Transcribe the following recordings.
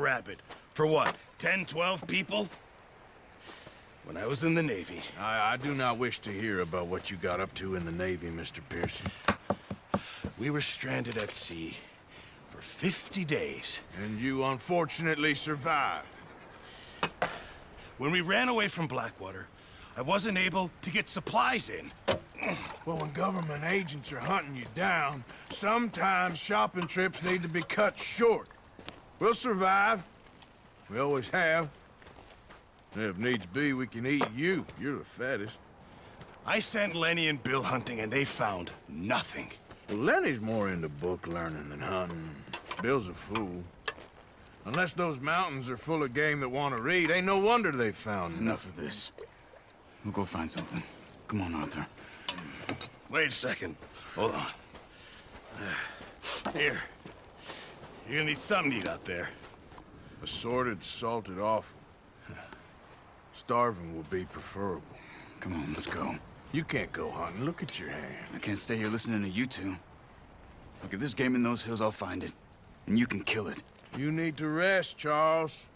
rabbit. For what, 10, 12 people? When I was in the Navy... I do not wish to hear about what you got up to in the Navy, Mr. Pearson. We were stranded at sea for 50 days. And you unfortunately survived. When we ran away from Blackwater, I wasn't able to get supplies in. Well, when government agents are hunting you down, sometimes shopping trips need to be cut short. We'll survive. We always have. If needs be, we can eat you. You're the fattest. I sent Lenny and Bill hunting, and they found nothing. Well, Lenny's more into book learning than hunting. Bill's a fool. Unless those mountains are full of game that want to read, ain't no wonder they found Enough of this. We'll go find something. Come on, Arthur. Wait a second. Hold on. Here. You're gonna need something to eat out there. Assorted, salted offal. Starving will be preferable. Come on, let's go. You can't go hunting. Look at your hand. I can't stay here listening to you two. Look, if there's game in those hills, I'll find it. And you can kill it. You need to rest, Charles.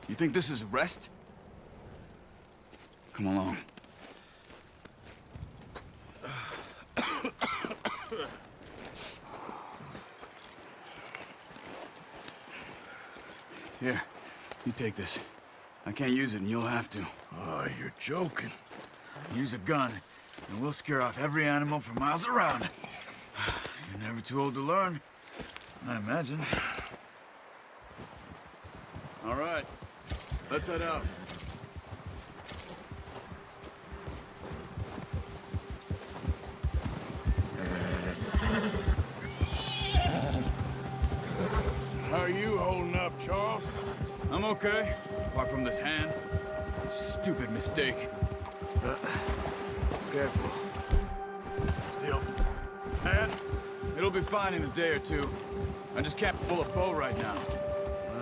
You think this is rest? Come along. Here, you take this. I can't use it, and you'll have to. Oh, you're joking. Use a gun, and we'll scare off every animal for miles around. You're never too old to learn, I imagine. All right, let's head out. How are you holding up, Charles? I'm okay, apart from this hand. Stupid mistake. Careful. Still. Dad, it'll be fine in a day or two. I just can't pull a bow right now.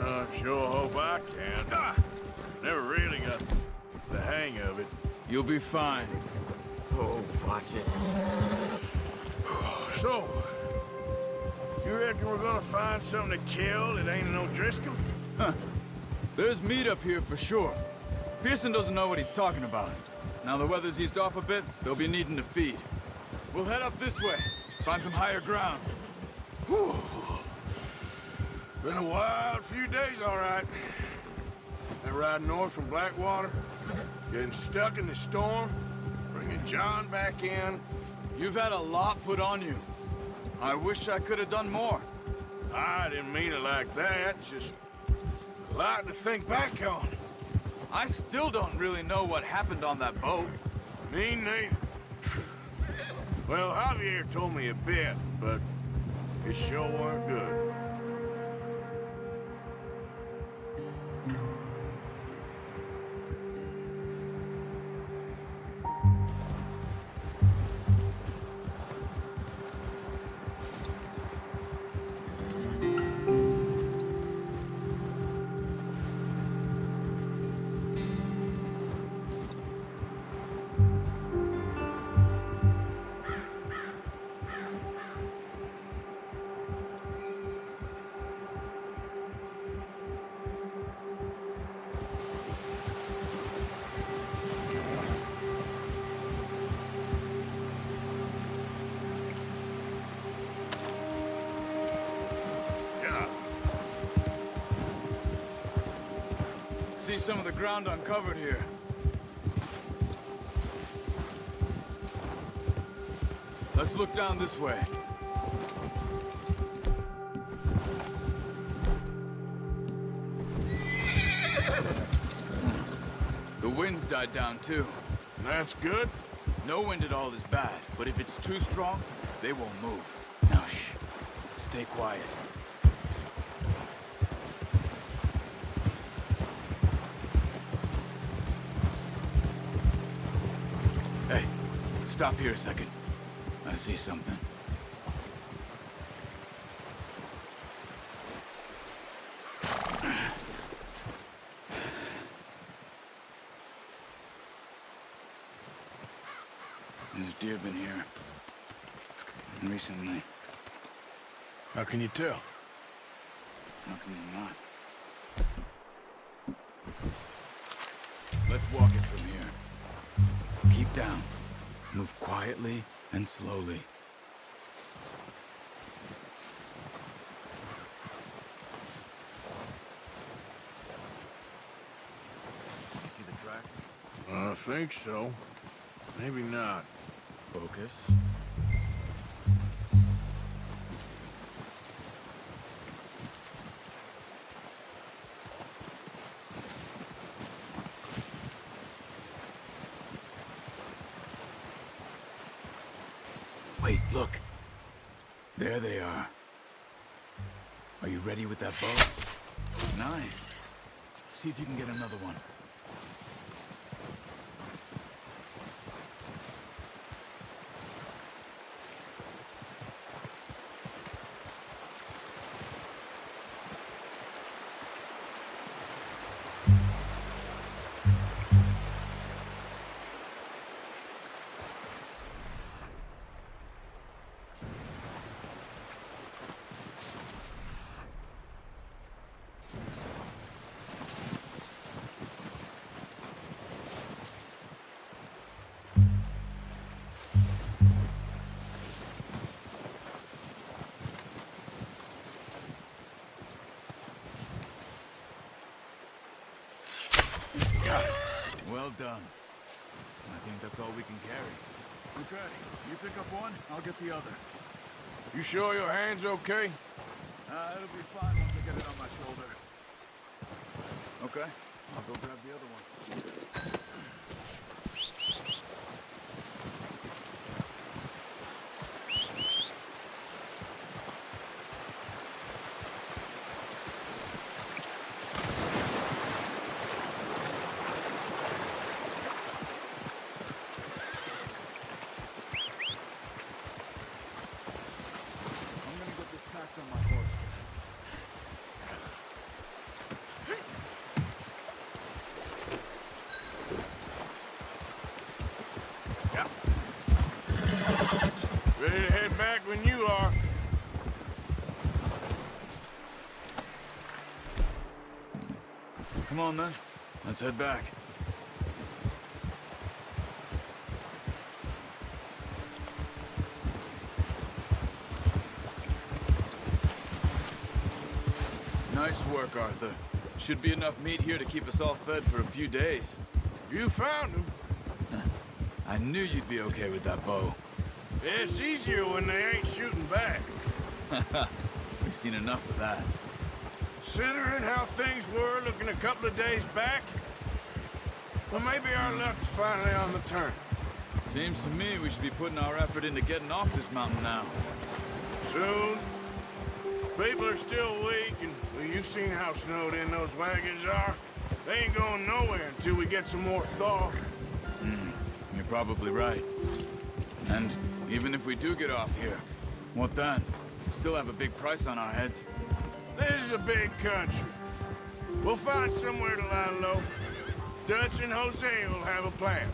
I sure hope I can. Never really got the hang of it. You'll be fine. Oh, watch it. So, you reckon we're gonna find something to kill that ain't no Driscoll? Huh. There's meat up here for sure. Pearson doesn't know what he's talking about. Now the weather's eased off a bit, they'll be needing to feed. We'll head up this way, find some higher ground. Whew. Been a wild few days, all right. That ride north from Blackwater, getting stuck in the storm, bringing John back in. You've had a lot put on you. I wish I could have done more. I didn't mean it like that, just a lot to think back on. I still don't really know what happened on that boat. Me neither. Well, Javier told me a bit, but it sure weren't good. See some of the ground uncovered here. Let's look down this way. The wind's died down too. That's good. No wind at all is bad, but if it's too strong, they won't move. Now shh. Stay quiet. Hey, stop here a second. I see something. There's deer been here. Recently. How can you tell? How can you not? down. Move quietly and slowly. You see the tracks? I think so. Maybe not. Focus. Wait, look. There they are. Are you ready with that bow? Nice. See if you can get another one. Well done. I think that's all we can carry. Okay, you pick up one, I'll get the other. You sure your hand's okay? It'll be fine once I get it on my shoulder. Okay, I'll go grab the other one. On my horse. Yeah. Ready to head back when you are. Come on then, let's head back. Nice work, Arthur. Should be enough meat here to keep us all fed for a few days. You found him. I knew you'd be okay with that bow. It's easier when they ain't shooting back. We've seen enough of that. Considering how things were looking a couple of days back, well, maybe our luck's finally on the turn. Seems to me we should be putting our effort into getting off this mountain now. Soon. People are still weak, and well, you've seen how snowed in those wagons are. They ain't going nowhere until we get some more thaw. You're probably right. And even if we do get off here, what then? We still have a big price on our heads. This is a big country. We'll find somewhere to lie low. Dutch and Jose will have a plan.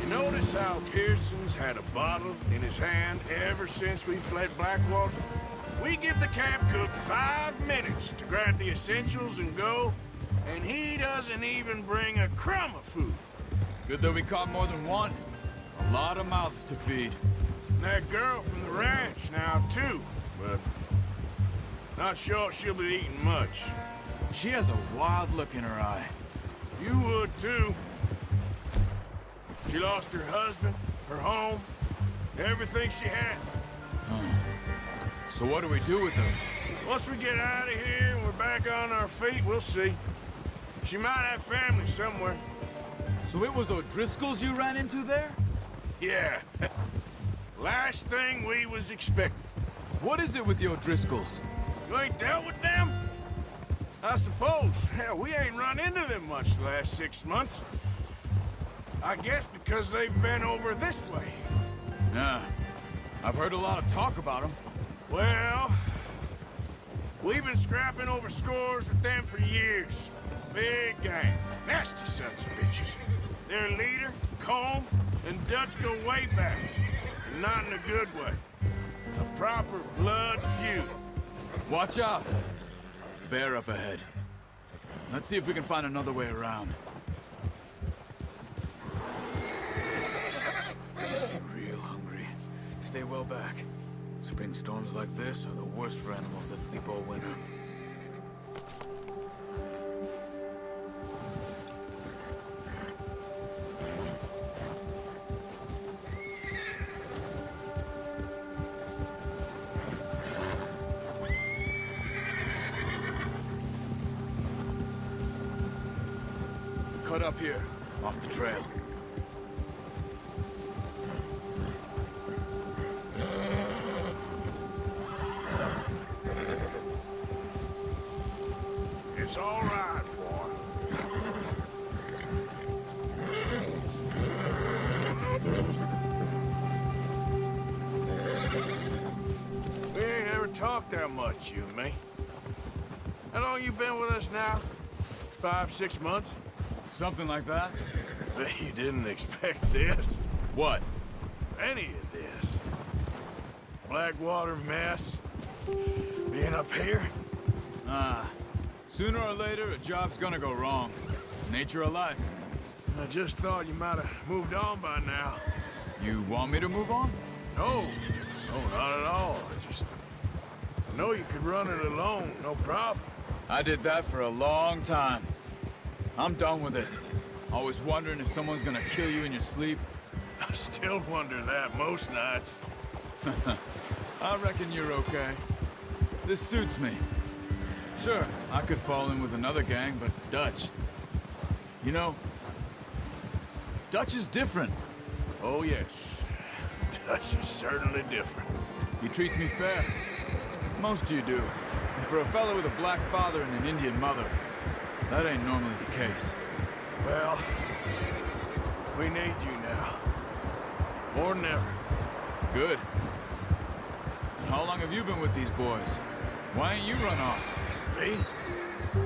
You notice how Pearson's had a bottle in his hand ever since we fled Blackwater? We give the camp cook 5 minutes to grab the essentials and go, and he doesn't even bring a crumb of food. Good that we caught more than one. A lot of mouths to feed. And that girl from the ranch now, too, but not sure she'll be eating much. She has a wild look in her eye. You would, too. She lost her husband, her home, everything she had. So what do we do with her? Once we get out of here and we're back on our feet, we'll see. She might have family somewhere. So it was O'Driscoll's you ran into there? Yeah. Last thing we was expecting. What is it with the O'Driscolls? You ain't dealt with them? I suppose. Hell, we ain't run into them much the last 6 months. I guess because they've been over this way. Yeah. I've heard a lot of talk about them. Well, we've been scrapping over scores with them for years. Big gang. Nasty sons of bitches. Their leader, Combe, and Dutch go way back. And not in a good way. A proper blood feud. Watch out. Bear up ahead. Let's see if we can find another way around. Must be real hungry. Stay well back. Spring storms like this are the worst for animals that sleep all winter. Cut up here, off the trail. It's all right, boy. We ain't ever talked that much, you and me. How long you been with us now? 5, 6 months? Something like that? Bet you didn't expect this. What? Any of this. Blackwater mess. Being up here. Sooner or later, a job's gonna go wrong. Nature of life. I just thought you might have moved on by now. You want me to move on? No. No, not at all. I know you could run it alone, no problem. I did that for a long time. I'm done with it. Always wondering if someone's gonna kill you in your sleep. I still wonder that most nights. I reckon you're okay. This suits me. Sure, I could fall in with another gang, but Dutch... You know, Dutch is different. Oh, yes. Dutch is certainly different. He treats me fair. Most of you do. And for a fellow with a black father and an Indian mother, that ain't normally the case. Well, we need you now. More than ever. Good. And how long have you been with these boys? Why ain't you run off? Me? 20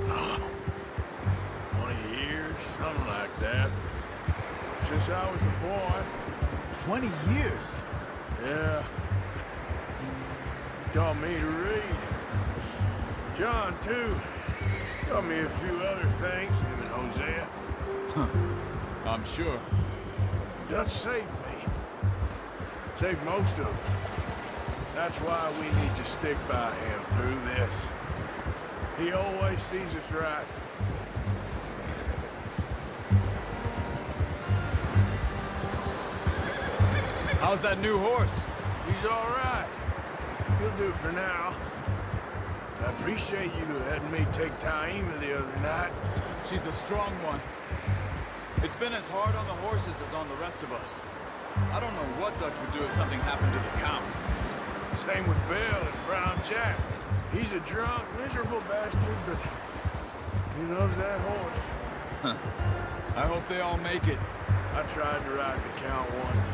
years, something like that. Since I was a boy. 20 years? Yeah. He taught me to read. John, too. Taught me a few other things, him and Hosea. I'm sure. Dutch saved me. Saved most of us. That's why we need to stick by him through this. He always sees us right. How's that new horse? He's all right. He'll do for now. I appreciate you letting me take Taima the other night. She's a strong one. It's been as hard on the horses as on the rest of us. I don't know what Dutch would do if something happened to the Count. Same with Bill and Brown Jack. He's a drunk, miserable bastard, but he loves that horse. I hope they all make it. I tried to ride the Count once.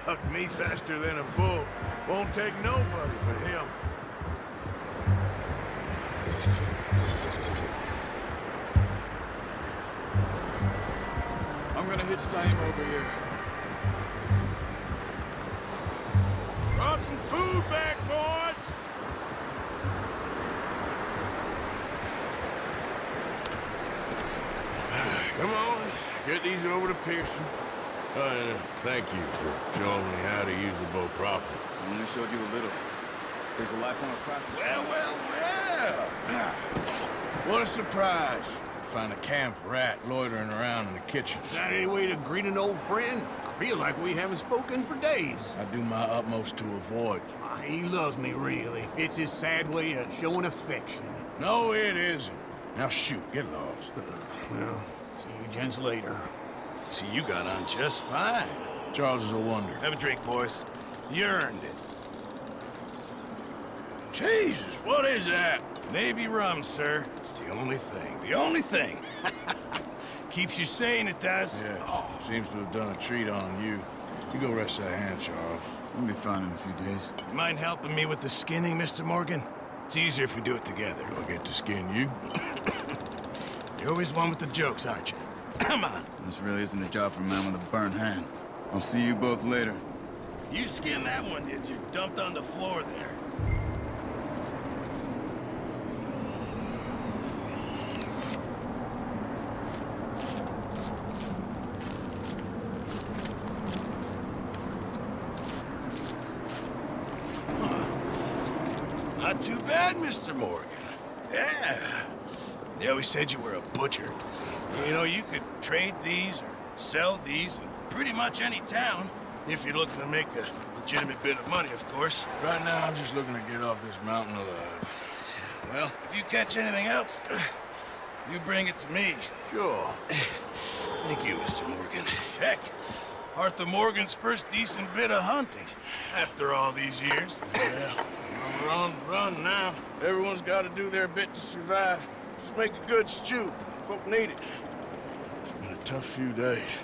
Hucked me faster than a bull. Won't take nobody but him. I'm gonna hitch Taima over here. Brought some food back, boys! Come on, let's get these over to Pearson. Thank you for showing me how to use the bow properly. I only showed you a little. There's a lifetime of practice. Well. What a surprise. Find a camp rat loitering around in the kitchen. Is that any way to greet an old friend? I feel like we haven't spoken for days. I do my utmost to avoid you. He loves me, really. It's his sad way of showing affection. No, it isn't. Now shoot, get lost. Well, see you gents later. See, you got on just fine. Charles is a wonder. Have a drink, boys. You earned it. Jesus, what is that? Navy rum, sir. It's the only thing. The only thing. Keeps you sane, it does. Yes, seems to have done a treat on you. You go rest that hand, Charles. We'll be fine in a few days. You mind helping me with the skinning, Mr. Morgan? It's easier if we do it together. Do I get to skin you? You're always one with the jokes, aren't you? Come on. This really isn't a job for a man with a burnt hand. I'll see you both later. You skinned that one, did you? Dumped on the floor there. Not too bad, Mr. Morgan. Yeah. They always said you were a butcher. You know, you could trade these or sell these in pretty much any town, if you're looking to make a legitimate bit of money, of course. Right now, I'm just looking to get off this mountain alive. Well, if you catch anything else, you bring it to me. Sure. Thank you, Mr. Morgan. Heck, Arthur Morgan's first decent bit of hunting, after all these years. Yeah, we're on the run now. Everyone's got to do their bit to survive. Just make a good stew. Folk need it. It's been a tough few days.